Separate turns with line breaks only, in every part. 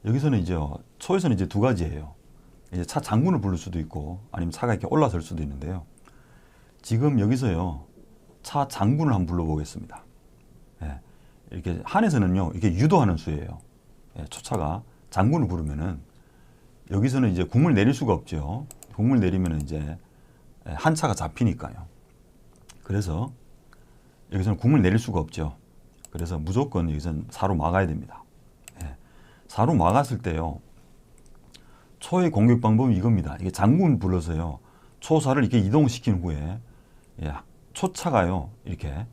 여기서는 이제 초에서는 이제 두 가지예요. 이제 차 장군을 부를 수도 있고 아니면 차가 이렇게 올라설 수도 있는데요. 지금 여기서요 차 장군을 한번 불러보겠습니다. 예, 이렇게 한에서는요 이게 유도하는 수예요. 예, 초차가 장군을 부르면은 여기서는 이제 궁을 내릴 수가 없죠. 궁을 내리면 이제 한 차가 잡히니까요. 그래서 여기서는 궁을 내릴 수가 없죠. 그래서 무조건 여기서는 사로 막아야 됩니다. 예, 사로 막았을 때요. 초의 공격 방법은 이겁니다. 이게 장군 불러서요. 초사를 이렇게 이동시킨 후에 예, 초차가요. 이렇게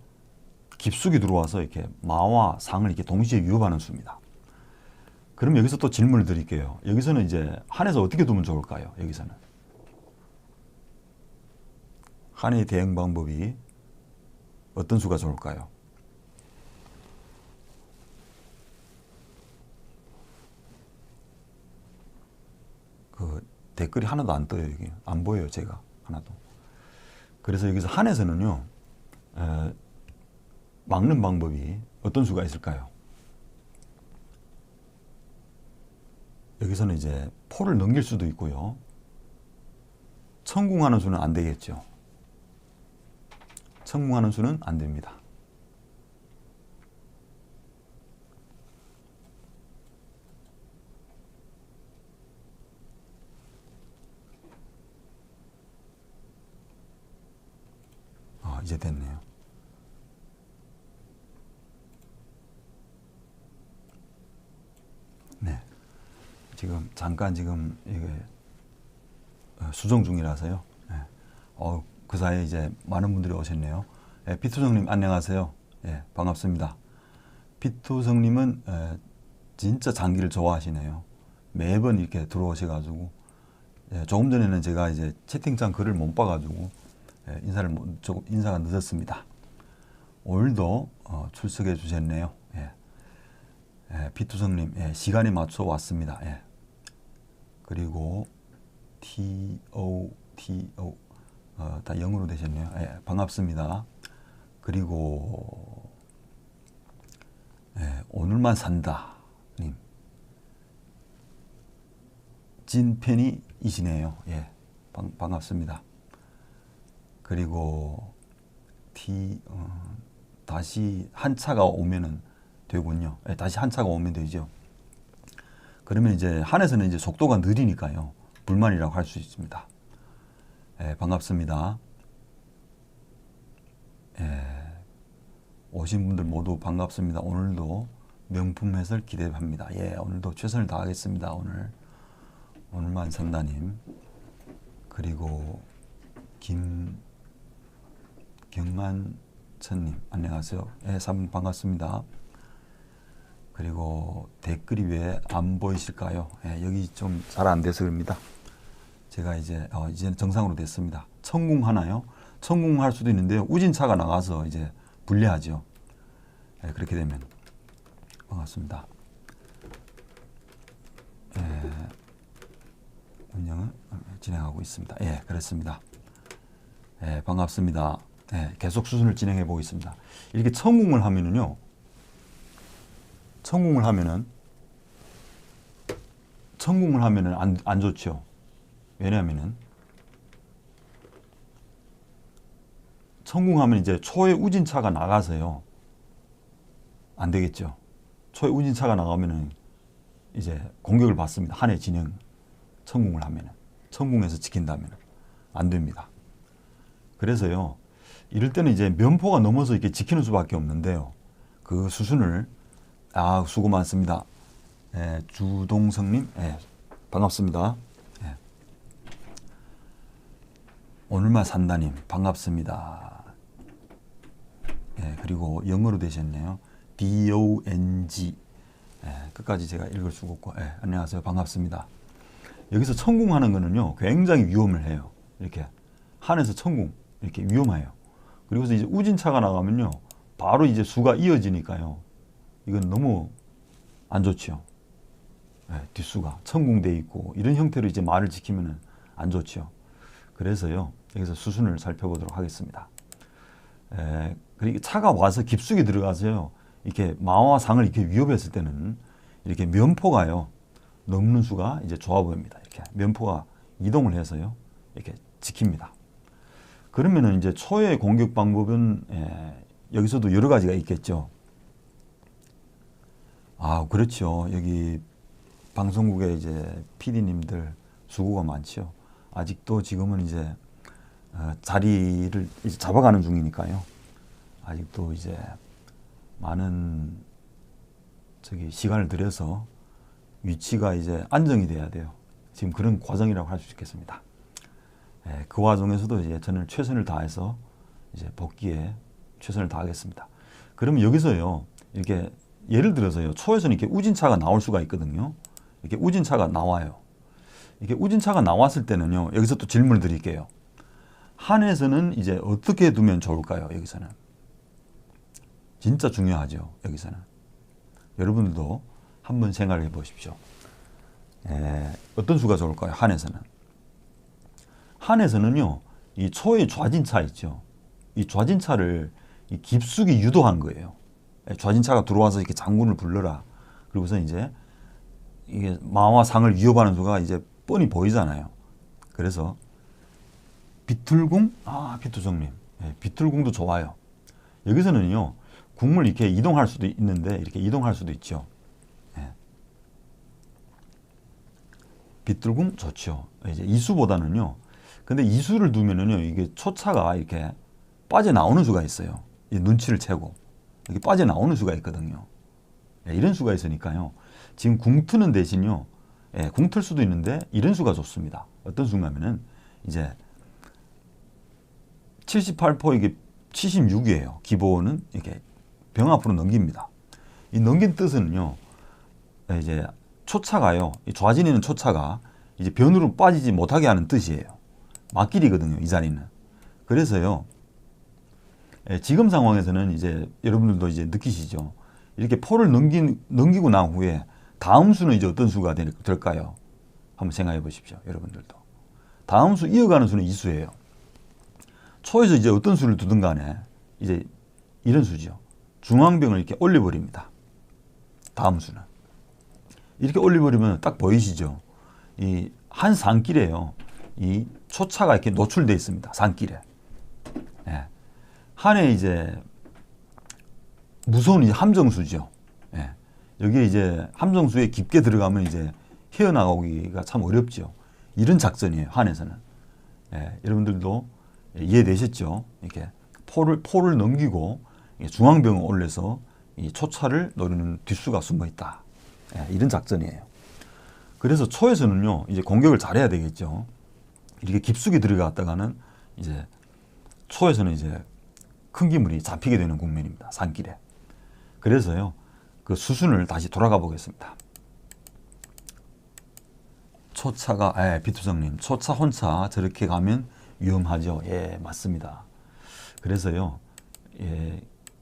깊숙이 들어와서 이렇게 마와 상을 이렇게 동시에 위협하는 수입니다. 그럼 여기서 또 질문을 드릴게요. 여기서는 이제 한에서 어떻게 두면 좋을까요? 여기서는 한의 대응 방법이 어떤 수가 좋을까요? 그 댓글이 하나도 안 떠요. 여기 안 보여요. 제가 하나도. 그래서 여기서 한에서는요 막는 방법이 어떤 수가 있을까요? 여기서는 이제 포를 넘길 수도 있고요. 천궁하는 수는 안 되겠죠. 천궁하는 수는 안 됩니다. 이제 됐네요. 네. 지금 잠깐 지금 이게 수정 중이라서요. 네. 그 사이에 이제 많은 분들이 오셨네요. 피투성님 안녕하세요. 예, 반갑습니다. 피투성님은 진짜 장기를 좋아하시네요. 매번 이렇게 들어오셔가지고 조금 전에는 제가 이제 채팅창 글을 못 봐가지고 인사가 늦었습니다. 오늘도 출석해 주셨네요. 피투성님 시간에 맞춰 왔습니다. 그리고 TO 다 영어로 되셨네요. 반갑습니다. 그리고 오늘만 산다 님 찐팬이시네요. 반갑습니다. 그리고 다시 한 차가 오면은 되군요. 다시 한 차가 오면 되죠. 그러면 이제 한에서는 이제 속도가 느리니까요. 불만이라고 할 수 있습니다. 반갑습니다. 오신 분들 모두 반갑습니다. 오늘도 명품 해설 기대합니다. 오늘도 최선을 다하겠습니다. 오늘만 산다님. 그리고 김경만천님 안녕하세요. 3분 반갑습니다. 그리고 댓글이 왜 안 보이실까요? 여기 좀 잘 안 돼서 그럽니다. 제가 이제는 정상으로 됐습니다. 천궁하나요? 천궁할 수도 있는데요. 우진차가 나가서 이제 불리하죠. 그렇게 되면 반갑습니다. 운영을 진행하고 있습니다. 그렇습니다. 반갑습니다. 계속 수순을 진행해 보겠습니다. 이렇게 천궁을 하면은요. 천궁을 하면은 안 좋죠. 왜냐하면은 천궁하면 이제 초의 우진차가 나가서요. 안 되겠죠. 초의 우진차가 나가면은 이제 공격을 받습니다. 한해 진영 천궁을 하면은 천궁에서 지킨다면은 안 됩니다. 그래서요. 이럴 때는 이제 면포가 넘어서 이렇게 지키는 수밖에 없는데요. 그 수순을 수고 많습니다. 주동성님 반갑습니다. 오늘만 산다님 반갑습니다. 그리고 영어로 되셨네요. DONG 끝까지 제가 읽을 수가 없고 안녕하세요. 반갑습니다. 여기서 천궁하는 거는요 굉장히 위험을 해요. 이렇게 한에서 천궁 이렇게 위험해요. 그리고서 이제 우진차가 나가면요 바로 이제 수가 이어지니까요. 이건 너무 안 좋죠. 뒷수가 천궁돼 있고 이런 형태로 이제 말을 지키면은 안 좋죠. 그래서요 여기서 수순을 살펴보도록 하겠습니다. 그리고 차가 와서 깊숙이 들어가서요 이렇게 마와 상을 이렇게 위협했을 때는 이렇게 면포가요 넘는 수가 이제 좋아 보입니다. 이렇게 면포가 이동을 해서요. 이렇게 지킵니다. 그러면은 이제 초의 공격 방법은 여기서도 여러 가지가 있겠죠. 아, 그렇죠. 여기 방송국에 이제 PD님들 수고가 많죠. 아직도 지금은 이제 자리를 이제 잡아가는 중이니까요. 아직도 이제 많은 시간을 들여서 위치가 이제 안정이 돼야 돼요. 지금 그런 과정이라고 할 수 있겠습니다. 그 과정에서도 이제 저는 최선을 다해서 이제 복귀에 최선을 다하겠습니다. 그러면 여기서요, 이렇게 예를 들어서요, 초에서는 이렇게 우진차가 나올 수가 있거든요. 이렇게 우진차가 나와요. 이렇게 우진차가 나왔을 때는요, 여기서 또 질문을 드릴게요. 한에서는 이제 어떻게 두면 좋을까요? 여기서는 진짜 중요하죠. 여기서는 여러분들도 한번 생각해 보십시오. 어떤 수가 좋을까요? 한에서는 한에서는요, 이 초의 좌진차 있죠. 이 좌진차를 이 깊숙이 유도한 거예요. 좌진차가 들어와서 이렇게 장군을 불러라. 그리고서 이제 이게 마와 상을 위협하는 수가 이제 뻔히 보이잖아요. 그래서 비틀궁, 비투성님, 비틀궁도 좋아요. 여기서는요, 궁을 이렇게 이동할 수도 있는데 이렇게 이동할 수도 있죠. 비틀궁 좋죠. 이제 이수보다는요. 근데 이수를 두면은요, 이게 초차가 이렇게 빠져나오는 수가 있어요. 이 눈치를 채고 이렇게 빠져나오는 수가 있거든요. 이런 수가 있으니까요. 지금 궁 트는 대신요, 궁 틀 수도 있는데 이런 수가 좋습니다. 어떤 수냐면은 이제 78포 이게 76이에요. 기본은 이렇게 병 앞으로 넘깁니다. 이 넘긴 뜻은요, 이제 초차가요, 이 좌진에 있는 초차가 이제 변으로 빠지지 못하게 하는 뜻이에요. 막길이거든요, 이 자리는. 그래서요, 지금 상황에서는 이제 여러분들도 이제 느끼시죠. 이렇게 포를 넘기고 난 후에 다음 수는 이제 어떤 수가 될까요? 한번 생각해 보십시오, 여러분들도. 다음 수 이어가는 수는 이 수예요. 초에서 이제 어떤 수를 두든 간에 이제 이런 수죠. 중앙병을 이렇게 올려버립니다. 다음 수는. 이렇게 올려버리면 딱 보이시죠? 이 한 산길에요. 이 초차가 이렇게 노출되어 있습니다. 산길에. 한에 이제 무서운 이제 함정수죠. 여기에 이제 함정수에 깊게 들어가면 이제 헤어나오기가 참 어렵죠. 이런 작전이에요. 한에서는. 여러분들도 이해되셨죠? 이렇게 포를 넘기고 중앙병을 올려서 이 초차를 노리는 뒷수가 숨어 있다. 이런 작전이에요. 그래서 초에서는요, 이제 공격을 잘해야 되겠죠. 이렇게 깊숙이 들어갔다가는 이제 초에서는 이제 큰 기물이 잡히게 되는 국면입니다. 산길에. 그래서요, 그 수순을 다시 돌아가 보겠습니다. 초차가, 비투성님, 초차 혼차 저렇게 가면 위험하죠. 예, 맞습니다. 그래서요,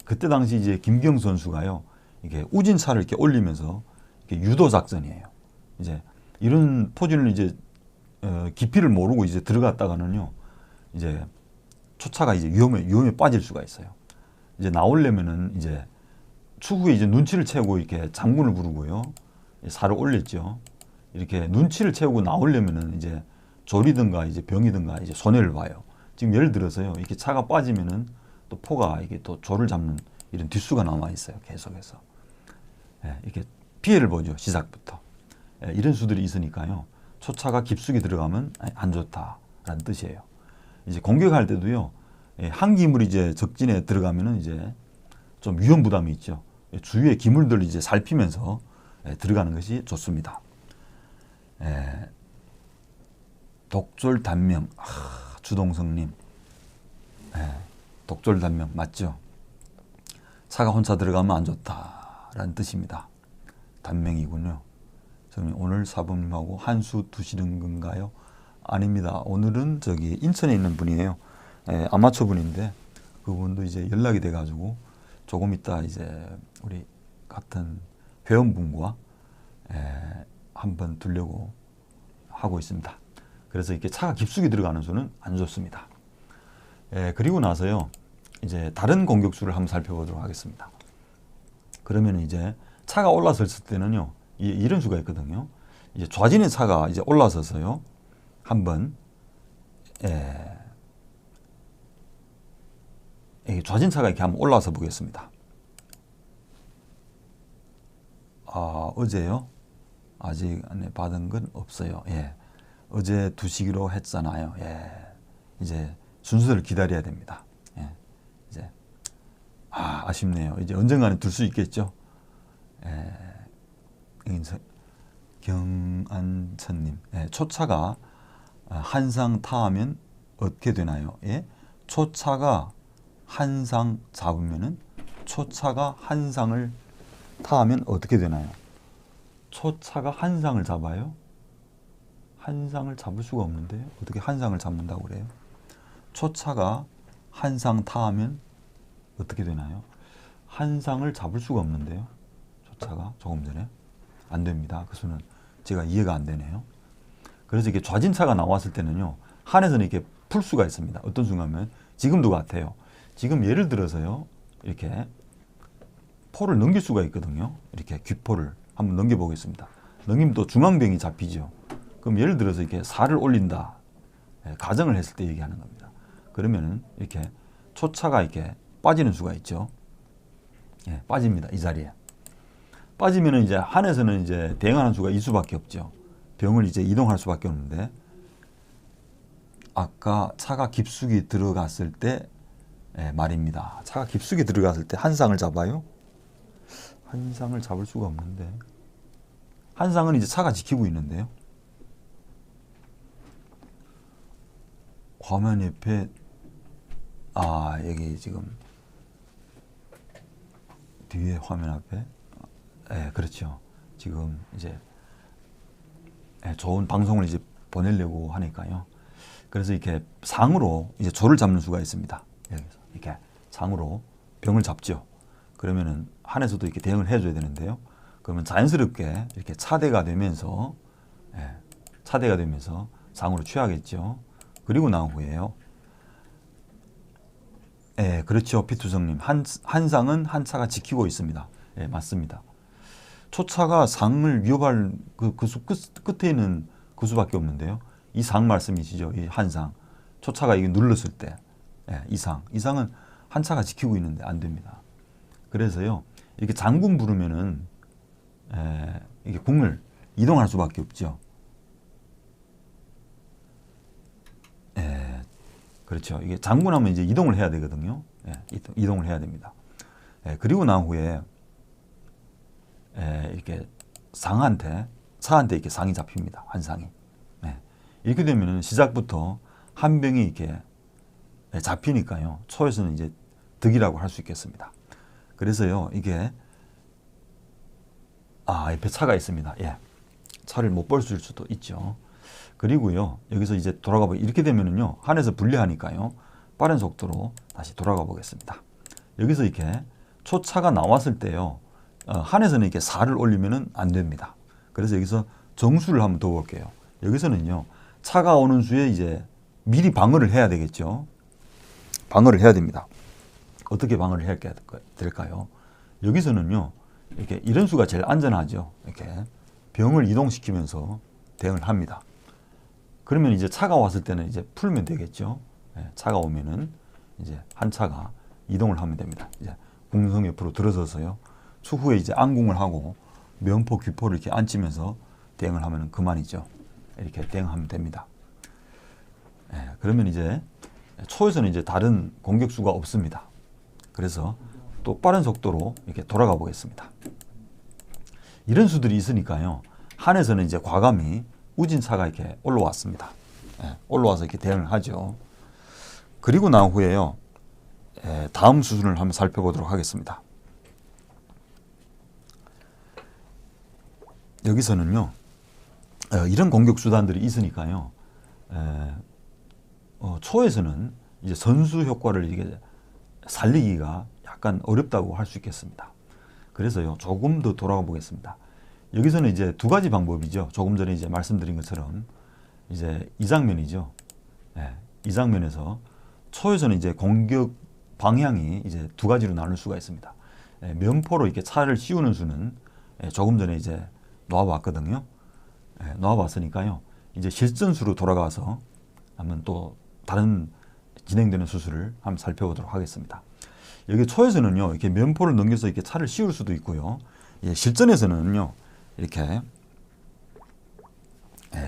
그때 당시 이제 김경 선수가요, 이게 우진차를 이렇게 올리면서 이렇게 유도 작전이에요. 이제 이런 포진을 이제 깊이를 모르고 이제 들어갔다가는요, 이제 초차가 이제 위험에 빠질 수가 있어요. 이제 나오려면은 이제 추후에 이제 눈치를 채우고 이렇게 장군을 부르고요, 살을 올렸죠. 이렇게 눈치를 채우고 나오려면은 이제 조리든가 이제 병이든가 이제 손해를 봐요. 지금 예를 들어서요, 이렇게 차가 빠지면은 또 포가 이게 또 조를 잡는 이런 뒷수가 남아 있어요. 계속해서. 이렇게 피해를 보죠. 시작부터. 이런 수들이 있으니까요. 초차가 깊숙이 들어가면 안 좋다라는 뜻이에요. 이제 공격할 때도요, 한 기물이 이제 적진에 들어가면은 이제 좀 위험 부담이 있죠. 주위의 기물들을 이제 살피면서 들어가는 것이 좋습니다. 독졸단명, 주동성님, 독졸단명 맞죠? 차가 혼자 들어가면 안 좋다라는 뜻입니다. 단명이군요. 저는 오늘 사범님하고 한수 두시는 건가요? 아닙니다. 오늘은 저기 인천에 있는 분이에요. 아마추어 분인데 그분도 이제 연락이 돼가지고 조금 있다 이제 우리 같은 회원분과 한번 두려고 하고 있습니다. 그래서 이렇게 차가 깊숙이 들어가는 수는 안 좋습니다. 그리고 나서요, 이제 다른 공격수를 한번 살펴보도록 하겠습니다. 그러면 이제 차가 올라섰을 때는요, 이런 수가 있거든요. 이제 좌진의 차가 이제 올라서서요. 한번 좌진차가 이렇게 한번 올라서 보겠습니다. 어제요? 아직 받은 건 없어요. 예. 어제 2시기로 했잖아요. 예. 이제 순서를 기다려야 됩니다. 예. 이제 아쉽네요. 이제 언젠가는 들 수 있겠죠. 예. 경안천님, 예. 초차가 한상 타하면 어떻게 되나요? 예. 초차가 한상 잡으면은 초차가 한상을 타하면 어떻게 되나요? 초차가 한상을 잡아요? 한상을 잡을 수가 없는데요. 어떻게 한상을 잡는다고 그래요? 초차가 한상 타하면 어떻게 되나요? 한상을 잡을 수가 없는데요. 초차가 조금 전에 안 됩니다. 그 수는 제가 이해가 안 되네요. 그래서 이게 좌진차가 나왔을 때는요. 한에서는 이렇게 풀 수가 있습니다. 어떤 순간은 지금도 같아요. 지금 예를 들어서요. 이렇게 포를 넘길 수가 있거든요. 이렇게 귓포를 한번 넘겨보겠습니다. 넘기면 또 중앙병이 잡히죠. 그럼 예를 들어서 이렇게 살을 올린다. 가정을 했을 때 얘기하는 겁니다. 그러면은 이렇게 초차가 이렇게 빠지는 수가 있죠. 예, 빠집니다. 이 자리에. 빠지면은 이제 한에서는 이제 대응하는 수가 이 수밖에 없죠. 병을 이제 이동할 수밖에 없는데 아까 차가 깊숙이 들어갔을 때 말입니다. 차가 깊숙이 들어갔을 때 한상을 잡아요? 한상을 잡을 수가 없는데 한상은 이제 차가 지키고 있는데요. 화면 옆에 여기 지금 뒤에 화면 앞에 그렇죠. 지금 이제 좋은 방송을 이제 보내려고 하니까요. 그래서 이렇게 상으로 이제 조를 잡는 수가 있습니다. 여기서 이렇게 상으로 병을 잡죠. 그러면은 한에서도 이렇게 대응을 해줘야 되는데요. 그러면 자연스럽게 이렇게 차대가 되면서 상으로 취하겠죠. 그리고 나온 후에요. 그렇죠. 피투성님. 한상은 한차가 지키고 있습니다. 맞습니다. 초차가 상을 위협할 그 수 끝에 있는 그 수밖에 없는데요. 이 상 말씀이시죠. 이 한상. 초차가 이게 눌렀을 때 이상은 한차가 지키고 있는데 안 됩니다. 그래서요. 이렇게 장군 부르면은 이게 궁을 이동할 수밖에 없죠. 그렇죠. 이게 장군하면 이제 이동을 해야 되거든요. 이동을 해야 됩니다. 그리고 난 후에 이렇게 차한테 이렇게 상이 잡힙니다. 한 상이. 이렇게 되면은 시작부터 한 병이 이렇게 잡히니까요. 초에서는 이제 득이라고 할 수 있겠습니다. 그래서요, 이게 옆에 차가 있습니다. 차를 못 볼 수도 있죠. 그리고요, 여기서 이제 돌아가 보면 이렇게 되면은요, 한에서 분리하니까요, 빠른 속도로 다시 돌아가 보겠습니다. 여기서 이렇게 초차가 나왔을 때요, 한에서는 이렇게 살을 올리면은 안 됩니다. 그래서 여기서 정수를 한번 더 볼게요. 여기서는요, 차가 오는 수에 이제 미리 방어를 해야 되겠죠. 방어를 해야 됩니다. 어떻게 방어를 해야 될까요? 여기서는요, 이렇게 이런 수가 제일 안전하죠. 이렇게 병을 이동시키면서 대응을 합니다. 그러면 이제 차가 왔을 때는 이제 풀면 되겠죠. 차가 오면은 이제 한 차가 이동을 하면 됩니다. 이제 궁성 옆으로 들어서서요. 추후에 이제 안궁을 하고 면포, 귀포를 이렇게 앉히면서 대응을 하면 그만이죠. 이렇게 대응하면 됩니다. 그러면 이제 초에서는 이제 다른 공격수가 없습니다. 그래서 또 빠른 속도로 이렇게 돌아가 보겠습니다. 이런 수들이 있으니까요. 한에서는 이제 과감히 우진차가 이렇게 올라왔습니다. 올라와서 이렇게 대응을 하죠. 그리고 난 후에요. 다음 수순을 한번 살펴보도록 하겠습니다. 여기서는요. 이런 공격 수단들이 있으니까요. 초에서는 이제 선수 효과를 이게 살리기가 약간 어렵다고 할 수 있겠습니다. 그래서요, 조금 더 돌아가 보겠습니다. 여기서는 이제 두 가지 방법이죠. 조금 전에 이제 말씀드린 것처럼 이제 이 장면이죠. 이 장면에서 초에서는 이제 공격 방향이 이제 두 가지로 나눌 수가 있습니다. 면포로 이렇게 차를 씌우는 수는 조금 전에 이제 놓아봤거든요. 놓아봤으니까요. 이제 실전수로 돌아가서 한번 또 다른 진행되는 수술을 한번 살펴보도록 하겠습니다. 여기 초에서는요, 이렇게 면포를 넘겨서 이렇게 차를 씌울 수도 있고요. 실전에서는요, 이렇게,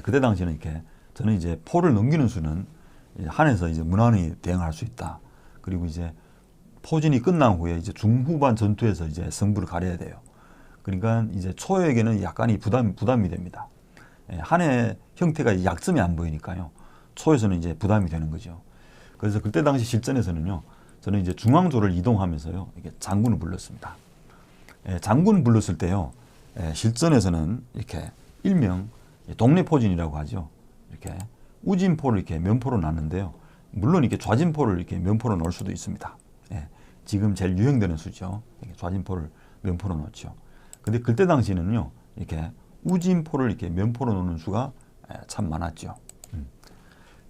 그때 당시에는 이렇게, 저는 이제 포를 넘기는 수는 한에서 이제 무난히 대응할 수 있다. 그리고 이제 포진이 끝난 후에 이제 중후반 전투에서 이제 승부를 가려야 돼요. 그러니까 이제 초에게는 약간이 부담이 됩니다. 한의 형태가 약점이 안 보이니까요. 초에서는 이제 부담이 되는 거죠. 그래서 그때 당시 실전에서는요, 저는 이제 중앙조를 이동하면서요, 이렇게 장군을 불렀습니다. 장군을 불렀을 때요, 실전에서는 이렇게 일명 동래포진이라고 하죠. 이렇게 우진포를 이렇게 면포로 놨는데요. 물론 이렇게 좌진포를 이렇게 면포로 넣을 수도 있습니다. 지금 제일 유행되는 수죠. 좌진포를 면포로 넣죠. 근데 그때 당시에는요, 이렇게 우진포를 이렇게 면포로 놓는 수가 참 많았죠.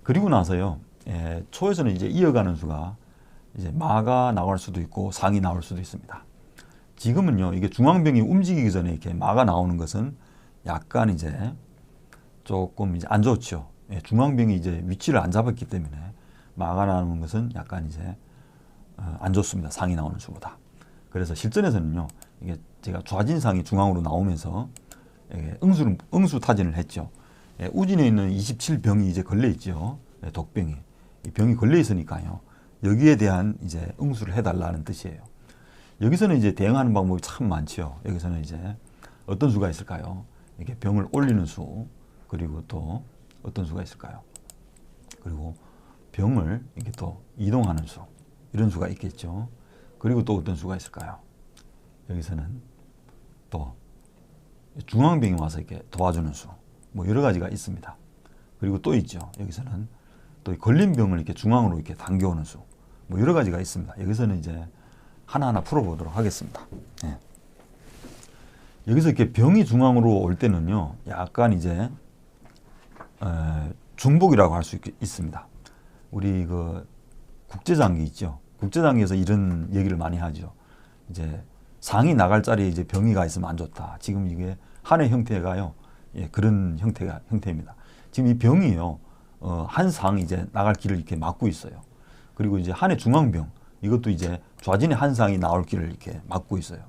그리고 나서요, 초에서는 이제 이어가는 수가 이제 마가 나올 수도 있고 상이 나올 수도 있습니다. 지금은요, 이게 중앙병이 움직이기 전에 이렇게 마가 나오는 것은 약간 이제 조금 이제 안 좋죠. 중앙병이 이제 위치를 안 잡았기 때문에 마가 나오는 것은 약간 이제 안 좋습니다. 상이 나오는 수보다. 그래서 실전에서는요, 이게 제가 좌진상이 중앙으로 나오면서 응수 타진을 했죠. 우진에 있는 27병이 이제 걸려 있죠. 독병이. 이 병이 걸려 있으니까요. 여기에 대한 이제 응수를 해달라는 뜻이에요. 여기서는 이제 대응하는 방법이 참 많죠. 여기서는 이제 어떤 수가 있을까요? 이렇게 병을 올리는 수, 그리고 또 어떤 수가 있을까요? 그리고 병을 이렇게 또 이동하는 수, 이런 수가 있겠죠. 그리고 또 어떤 수가 있을까요? 여기서는 또 중앙병이 와서 이렇게 도와주는 수, 뭐 여러 가지가 있습니다. 그리고 또 있죠. 여기서는 또 걸린 병을 이렇게 중앙으로 이렇게 당겨오는 수, 뭐 여러 가지가 있습니다. 여기서는 이제 하나하나 풀어보도록 하겠습니다. 여기서 이렇게 병이 중앙으로 올 때는요, 약간 이제 중복이라고 할 수 있습니다. 우리 그 국제장기 있죠. 국제장기에서 이런 얘기를 많이 하죠. 이제 상이 나갈 자리에 이제 병이가 있으면 안 좋다. 지금 이게 한의 형태가요, 그런 형태입니다. 지금 이 병이요, 한 상이 이제 나갈 길을 이렇게 막고 있어요. 그리고 이제 한의 중앙병, 이것도 이제 좌진의 한 상이 나올 길을 이렇게 막고 있어요.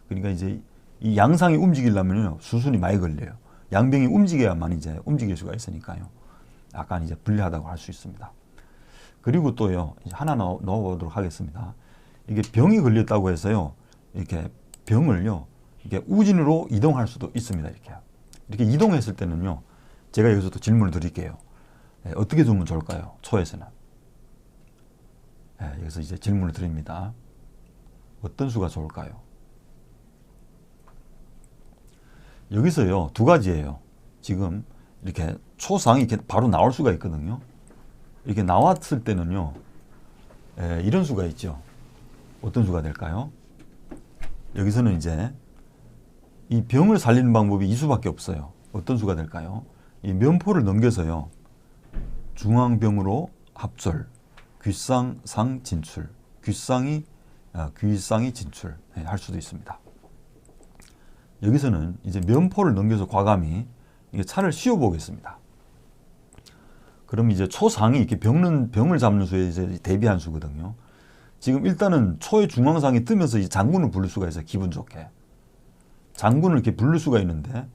그러니까 이제 이 양상이 움직이려면요, 수순이 많이 걸려요. 양병이 움직여야만 이제 움직일 수가 있으니까요. 약간 이제 불리하다고 할 수 있습니다. 그리고 또요, 이제 하나 넣어보도록 하겠습니다. 이게 병이 걸렸다고 해서요, 이렇게 병을요, 이렇게 우진으로 이동할 수도 있습니다. 이렇게 이동했을 때는요, 제가 여기서 또 질문을 드릴게요. 어떻게 두면 좋을까요? 초에서는. 여기서 이제 질문을 드립니다. 어떤 수가 좋을까요? 여기서요, 두 가지예요. 지금 이렇게 초상이 이렇게 바로 나올 수가 있거든요. 이렇게 나왔을 때는요, 이런 수가 있죠. 어떤 수가 될까요? 여기서는 이제 이 병을 살리는 방법이 이 수밖에 없어요. 어떤 수가 될까요? 이 면포를 넘겨서요, 중앙병으로 합절, 귀쌍상 진출, 귀쌍이 진출 할 수도 있습니다. 여기서는 이제 면포를 넘겨서 과감히 이게 차를 씌워 보겠습니다. 그럼 이제 초상이 이렇게 병을 잡는 수에 이제 대비한 수거든요. 지금 일단은 초의 중앙상이 뜨면서 이 장군을 부를 수가 있어요. 기분 좋게. 장군을 이렇게 부를 수가 있는데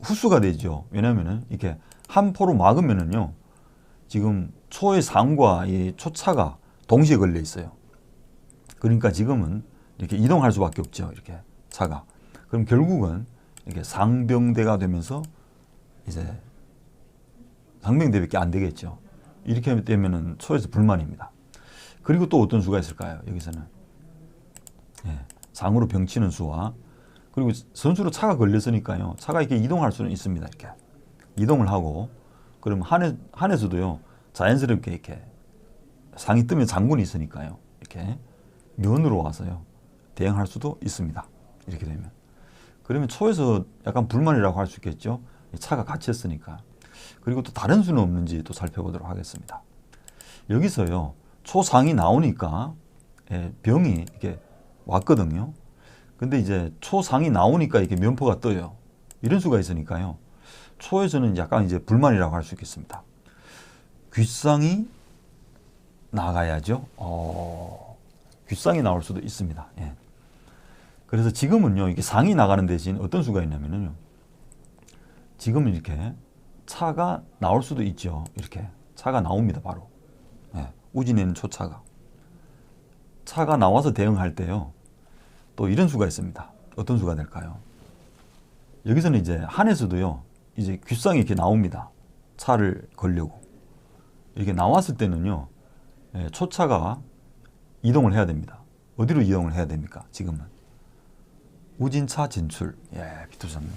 후수가 되죠. 왜냐면은 이렇게 한 포로 막으면은요, 지금 초의 상과 이 초차가 동시에 걸려 있어요. 그러니까 지금은 이렇게 이동할 수밖에 없죠. 이렇게 차가. 그럼 결국은 이렇게 상병대가 되면서 이제 상병대밖에 안 되겠죠. 이렇게 되면은 초에서 불만입니다. 그리고 또 어떤 수가 있을까요? 여기서는 상으로 병치는 수와, 그리고 선수로 차가 걸렸으니까요, 차가 이렇게 이동할 수는 있습니다. 이렇게 이동을 하고, 그럼 한에서도요, 자연스럽게 이렇게 상이 뜨면 장군이 있으니까요, 이렇게 면으로 와서요, 대응할 수도 있습니다. 이렇게 되면. 그러면 초에서 약간 불만이라고 할 수 있겠죠. 차가 갇혔으니까. 그리고 또 다른 수는 없는지 또 살펴보도록 하겠습니다. 여기서요, 초상이 나오니까 병이 이렇게 왔거든요. 근데 이제 초상이 나오니까 이렇게 면포가 떠요. 이런 수가 있으니까요, 초에서는 약간 이제 불만이라고 할 수 있겠습니다. 귓상이 나가야죠. 귓상이 나올 수도 있습니다. 예. 그래서 지금은요, 이게 상이 나가는 대신 어떤 수가 있냐면요. 지금은 이렇게 차가 나올 수도 있죠. 이렇게 차가 나옵니다, 바로. 예. 우진에는 초차가. 차가 나와서 대응할 때요. 또 이런 수가 있습니다. 어떤 수가 될까요? 여기서는 이제 한에서도요, 이제 귓상이 이렇게 나옵니다. 차를 걸려고. 이렇게 나왔을 때는요, 예, 초차가 이동을 해야 됩니다. 어디로 이동을 해야 됩니까? 지금은. 우진차 진출. 예, 비투사님.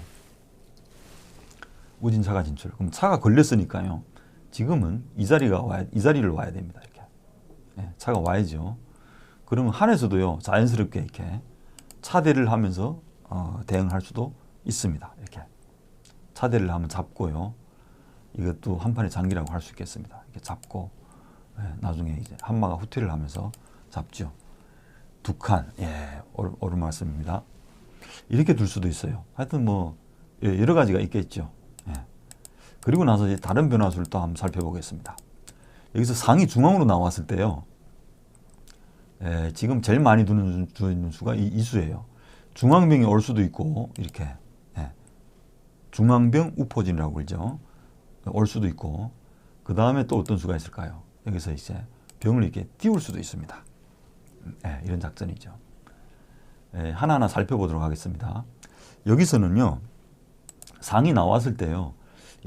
우진차가 진출. 그럼 차가 걸렸으니까요. 지금은 이 자리를 와야 됩니다. 이렇게. 예, 차가 와야죠. 그러면 한에서도요, 자연스럽게 이렇게 차대를 하면서 대응할 수도 있습니다. 이렇게. 차대를 하면 잡고요. 이것도 한판의 장기라고 할 수 있겠습니다. 이렇게 잡고, 예, 나중에 이제 한마가 후퇴를 하면서 잡죠. 두 칸. 예, 옳은 말씀입니다. 이렇게 둘 수도 있어요. 하여튼 뭐, 예, 여러 가지가 있겠죠. 예. 그리고 나서 이제 다른 변화수를 또 한번 살펴보겠습니다. 여기서 상이 중앙으로 나왔을 때요. 예, 지금 제일 많이 두는 수가 이 수예요. 중앙병이 올 수도 있고, 이렇게. 예. 중앙병 우포진이라고 그러죠. 올 수도 있고, 그 다음에 또 어떤 수가 있을까요? 여기서 이제 병을 이렇게 띄울 수도 있습니다. 예, 이런 작전이죠. 예, 하나하나 살펴보도록 하겠습니다. 여기서는요, 상이 나왔을 때요,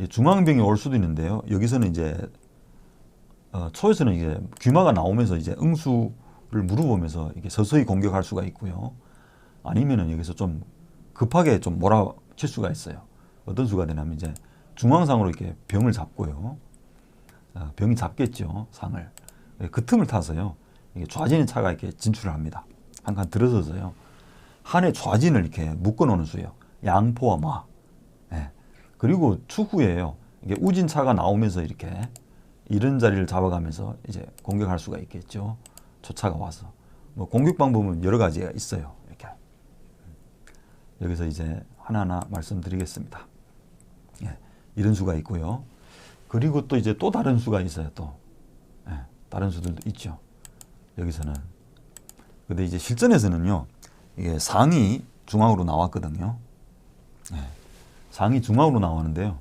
중앙병이 올 수도 있는데요. 여기서는 이제 초에서는 이제 귀마가 나오면서 이제 응수를 물어보면서 이렇게 서서히 공격할 수가 있고요. 아니면은 여기서 좀 급하게 좀 몰아칠 수가 있어요. 어떤 수가 되냐면 이제 중앙상으로 이렇게 병을 잡고요. 병이 잡겠죠, 상을. 그 틈을 타서요, 이게 좌진의 차가 이렇게 진출을 합니다. 한 칸 들어서서요. 한의 좌진을 이렇게 묶어 놓는 수예요. 양포와 마. 예. 그리고 추후에요, 이게 우진차가 나오면서 이렇게 이런 자리를 잡아가면서 이제 공격할 수가 있겠죠. 초차가 와서. 뭐 공격 방법은 여러 가지가 있어요. 이렇게. 여기서 이제 하나하나 말씀드리겠습니다. 예. 이런 수가 있고요. 그리고 또 이제 또 다른 수가 있어요. 또. 예. 다른 수들도 있죠. 여기서는. 근데 이제 실전에서는요, 이게 상이 중앙으로 나왔거든요. 예. 상이 중앙으로 나왔는데요.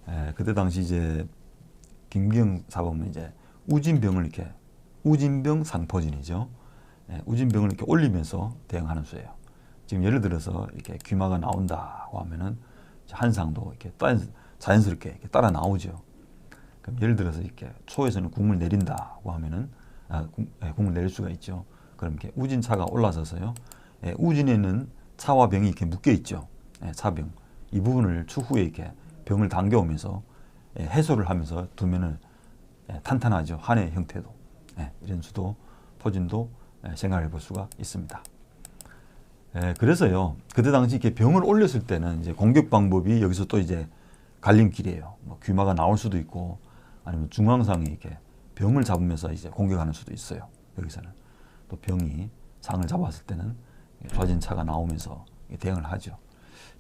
예. 그때 당시 이제 김기영 사범은 이제 우진병을 이렇게, 우진병 상포진이죠. 예. 우진병을 이렇게 올리면서 대응하는 수예요. 지금 예를 들어서 이렇게 귀마가 나온다고 하면은 한상도 이렇게 자연스럽게 이렇게 따라 나오죠. 그럼 예를 들어서 이렇게 초에서는 궁을 내린다고 하면은 궁을 내릴 수가 있죠. 그럼 이렇게 우진차가 올라서서요. 예, 우진에는 차와 병이 이렇게 묶여 있죠. 예, 차병. 이 부분을 추후에 이렇게 병을 당겨오면서 해소를 하면서 두면은 탄탄하죠. 한의 형태도. 예, 이런 수도 포진도 생각해 볼 수가 있습니다. 그래서요, 그때 당시 이렇게 병을 올렸을 때는 이제 공격 방법이 여기서 또 이제 갈림길이에요. 뭐 귀마가 나올 수도 있고, 아니면 중앙상에 이렇게 병을 잡으면서 이제 공격하는 수도 있어요. 여기서는 또 병이 상을 잡았을 때는 좌진차가 나오면서 대응을 하죠.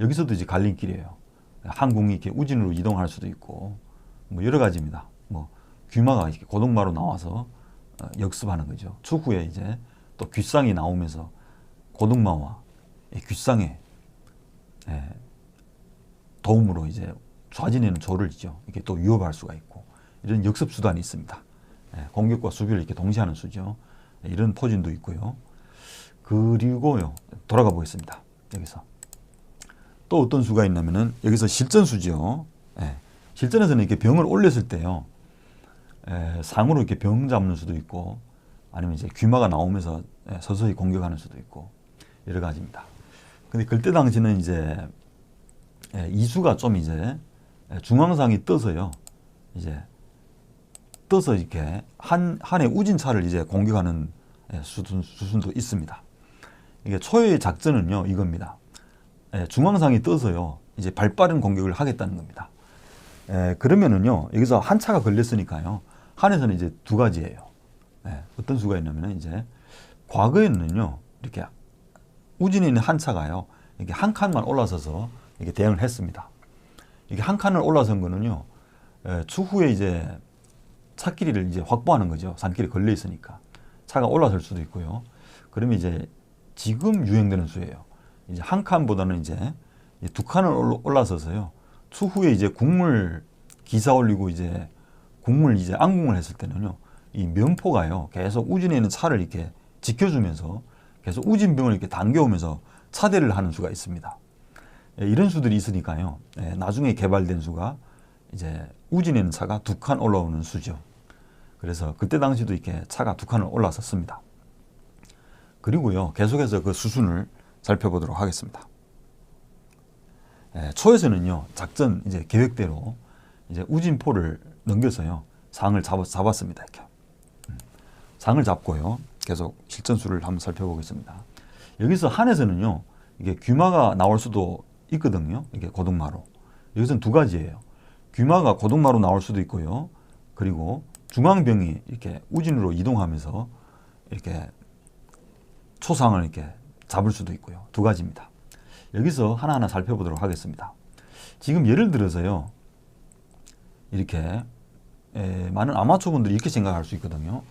여기서도 이제 갈림길이에요. 항궁이 이렇게 우진으로 이동할 수도 있고, 뭐 여러 가지입니다. 뭐 귀마가 이렇게 고동마로 나와서 역습하는 거죠. 추후에 이제 또 귓상이 나오면서 고동마와 귓상의 도움으로 이제 좌진에는 조를 있죠. 이렇게 또 위협할 수가 있고, 이런 역습 수단이 있습니다. 공격과 수비를 이렇게 동시에 하는 수죠. 이런 포진도 있고요. 그리고요, 돌아가 보겠습니다. 여기서 또 어떤 수가 있냐면은 여기서 실전수죠. 실전에서는 이렇게 병을 올렸을 때요, 상으로 이렇게 병 잡는 수도 있고, 아니면 이제 귀마가 나오면서 서서히 공격하는 수도 있고, 여러 가지입니다. 근데 그때 당시는 이제 이수가 좀 이제 중앙상이 떠서요, 이제 떠서 이렇게 한의 우진차를 이제 공격하는 수순도 있습니다. 이게 초의 작전은요, 이겁니다. 중앙상이 떠서요, 이제 발빠른 공격을 하겠다는 겁니다. 그러면은요, 여기서 한 차가 걸렸으니까요, 한에서는 이제 두 가지예요. 어떤 수가 있냐면 이제 과거에는요, 이렇게 우진에 있는 한 차가요, 이렇게 한 칸만 올라서서 이렇게 대응을 했습니다. 이게 한 칸을 올라선 거는요, 추후에 이제 차길이를 이제 확보하는 거죠. 산길에 걸려 있으니까. 차가 올라설 수도 있고요. 그러면 이제 지금 유행되는 수예요. 이제 한 칸보다는 이제 두 칸을 올라서서요. 추후에 이제 국물 기사 올리고 이제 국물 이제 안궁을 했을 때는요. 이 면포가요. 계속 우진에 있는 차를 이렇게 지켜주면서 계속 우진병을 이렇게 당겨오면서 차대를 하는 수가 있습니다. 이런 수들이 있으니까요. 나중에 개발된 수가 이제 우진에 있는 차가 두 칸 올라오는 수죠. 그래서 그때 당시도 이렇게 차가 두 칸을 올라섰습니다. 그리고요. 계속해서 그 수순을 살펴보도록 하겠습니다. 초에서는요. 작전 이제 계획대로 이제 우진포를 넘겨서요. 상을 잡았습니다. 이렇게. 상을 잡고요. 계속 실전수를 한번 살펴보겠습니다. 여기서 한에서는요. 이게 귀마가 나올 수도 있거든요. 이게 고등마루. 여기서는 두 가지예요. 귀마가 고등마루 나올 수도 있고요. 그리고 중앙병이 이렇게 우진으로 이동하면서 이렇게 초상을 이렇게 잡을 수도 있고요. 두 가지입니다. 여기서 하나하나 살펴보도록 하겠습니다. 지금 예를 들어서요. 이렇게 많은 아마추어 분들이 이렇게 생각할 수 있거든요.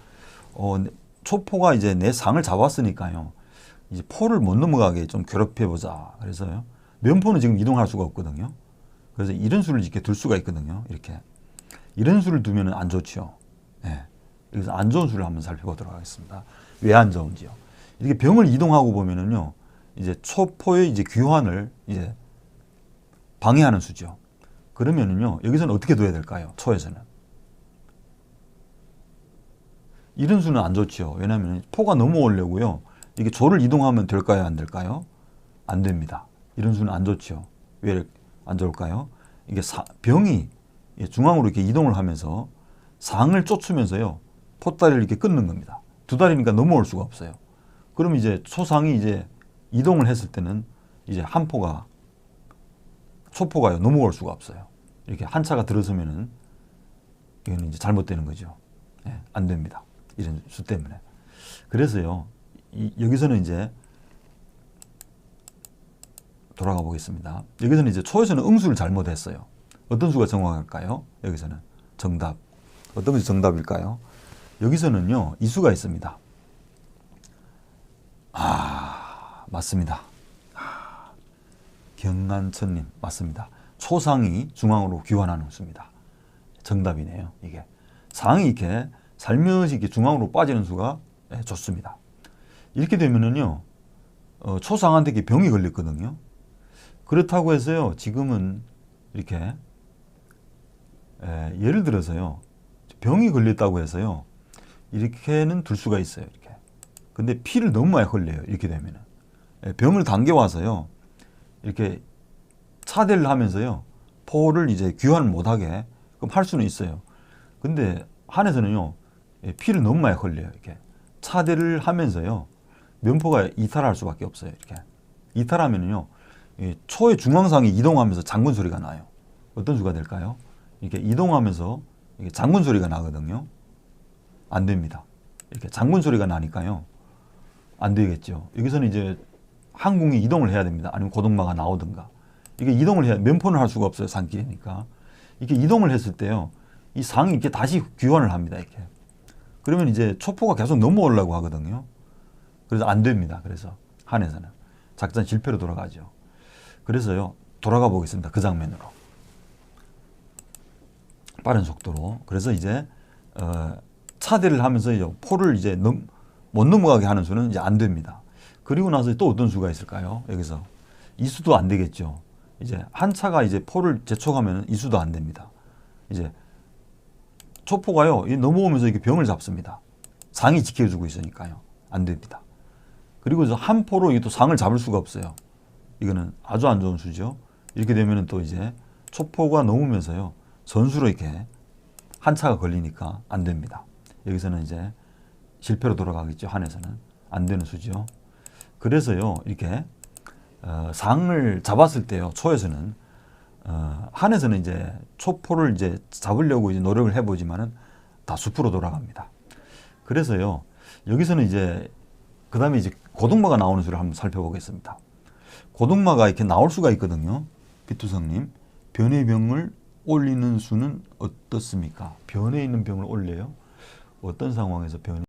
초포가 이제 내 상을 잡았으니까요. 이제 포를 못 넘어가게 좀 괴롭혀보자. 그래서요. 면포는 지금 이동할 수가 없거든요. 그래서 이런 수를 이렇게 둘 수가 있거든요. 이렇게. 이런 수를 두면 안 좋죠. 그래서 안 좋은 수를 한번 살펴보도록 하겠습니다. 왜 안 좋은지요. 이렇게 병을 이동하고 보면은요. 이제 초포의 이제 귀환을 이제 방해하는 수죠. 그러면은요. 여기서는 어떻게 둬야 될까요? 초에서는. 이런 수는 안 좋죠. 왜냐하면 포가 넘어오려고요. 이게 조를 이동하면 될까요? 안 될까요? 안 됩니다. 이런 수는 안 좋죠. 왜 안 좋을까요? 이게 병이 중앙으로 이렇게 이동을 하면서 상을 쫓으면서요. 포다리를 이렇게 끊는 겁니다. 두 다리니까 넘어올 수가 없어요. 그럼 이제 초상이 이제 이동을 했을 때는 이제 한 포가 초포가요. 넘어올 수가 없어요. 이렇게 한 차가 들어서면은 이거는 이제 잘못되는 거죠. 안 됩니다. 이런 수 때문에. 그래서요. 여기서는 이제 돌아가 보겠습니다. 여기서는 이제 초에서는 응수를 잘못했어요. 어떤 수가 정확할까요? 여기서는 정답. 어떤 것이 정답일까요? 여기서는요. 이 수가 있습니다. 맞습니다. 경안천님 맞습니다. 초상이 중앙으로 귀환하는 수입니다. 정답이네요. 이게 상이 이렇게 살며시 이렇게 중앙으로 빠지는 수가 좋습니다. 이렇게 되면은요. 초상한테 이렇게 병이 걸렸거든요. 그렇다고 해서요. 지금은 이렇게 예를 들어서요. 병이 걸렸다고 해서요. 이렇게는 둘 수가 있어요. 이렇게. 근데 피를 너무 많이 흘려요. 이렇게 되면은. 병을 당겨와서요. 이렇게 차대를 하면서요. 포를 이제 귀환을 못하게 그럼 할 수는 있어요. 근데 한에서는요. 피를 너무 많이 흘려요. 이렇게. 차대를 하면서요. 면포가 이탈할 수밖에 없어요. 이렇게. 이탈하면은요. 초의 중앙상이 이동하면서 장군 소리가 나요. 어떤 수가 될까요? 이렇게 이동하면서 이게 장군 소리가 나거든요. 안 됩니다. 이렇게 장군 소리가 나니까요. 안 되겠죠. 여기서는 이제 항공이 이동을 해야 됩니다. 아니면 고등마가 나오든가. 이게 이동을 해야, 면포는 할 수가 없어요. 산길이니까. 이렇게 이동을 했을 때요. 이 상이 이렇게 다시 귀환을 합니다. 이렇게. 그러면 이제 초포가 계속 넘어오려고 하거든요. 그래서 안 됩니다. 그래서 한에서는. 작전 실패로 돌아가죠. 그래서요. 돌아가 보겠습니다. 그 장면으로. 빠른 속도로. 그래서 이제 차대를 하면서 이제 포를 이제 못 넘어가게 하는 수는 이제 안 됩니다. 그리고 나서 또 어떤 수가 있을까요? 여기서 이 수도 안 되겠죠. 이제 한 차가 이제 포를 재촉하면 이 수도 안 됩니다. 이제 초포가요. 넘어오면서 이렇게 병을 잡습니다. 상이 지켜주고 있으니까요. 안 됩니다. 그리고 한 포로 이게 또 상을 잡을 수가 없어요. 이거는 아주 안 좋은 수죠. 이렇게 되면은 또 이제 초포가 넘으면서요. 전수로 이렇게 한 차가 걸리니까 안 됩니다. 여기서는 이제 실패로 돌아가겠죠. 한에서는 안 되는 수죠. 그래서요. 이렇게 상을 잡았을 때요. 초에서는 한에서는 이제 초포를 이제 잡으려고 이제 노력을 해보지만은 다 숲으로 돌아갑니다. 그래서요. 여기서는 이제 그 다음에 이제 고등마가 나오는 수를 한번 살펴보겠습니다. 고등마가 이렇게 나올 수가 있거든요. 비투성님. 변의 병을 올리는 수는 어떻습니까? 변에 있는 병을 올려요? 어떤 상황에서 변